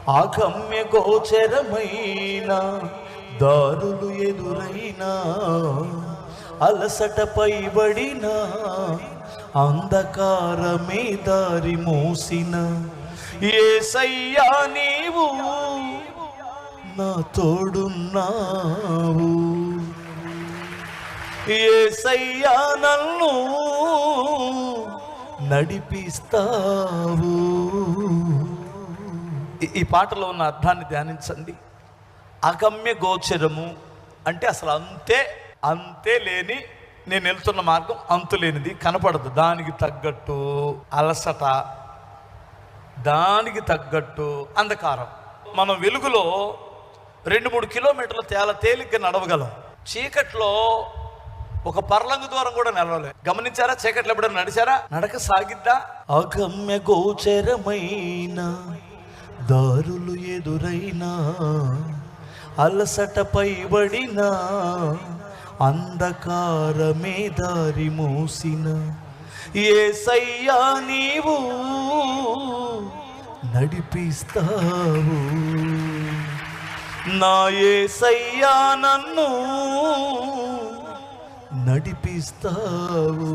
అగమ్య గోచరమైన దారులు ఎదురైనా, అలసట పైబడిన అంధకారమే దారి మోసిన, యేసయ్యా నీవు నా తోడున్నావు, యేసయ్యా నన్ను నడిపిస్తావు. ఈ పాటలో ఉన్న అర్థాన్ని ధ్యానించండి. అగమ్య గోచరము అంటే అసలు అంతే లేని, నేను వెళ్తున్న మార్గం అంతులేనిది, కనపడదు. దానికి తగ్గట్టు అలసట, దానికి తగ్గట్టు అంధకారం. మనం వెలుగులో 2-3 కిలోమీటర్లు తేలిగ్గా నడవగలం. చీకట్లో ఒక పర్లంగు దూరం కూడా నిలవలే. గమనించారా? చీకట్లో ఎప్పుడైనా నడిచారా? నడక సాగిద్దా? అగమ్య గోచరమైన దారులు ఎదురైనా, అలసట పైబడిన అంధకారమే దారి మోసిన, యేసయ్యా నీవు నడిపిస్తావు, నా యేసయ్యా నన్ను నడిపిస్తావు.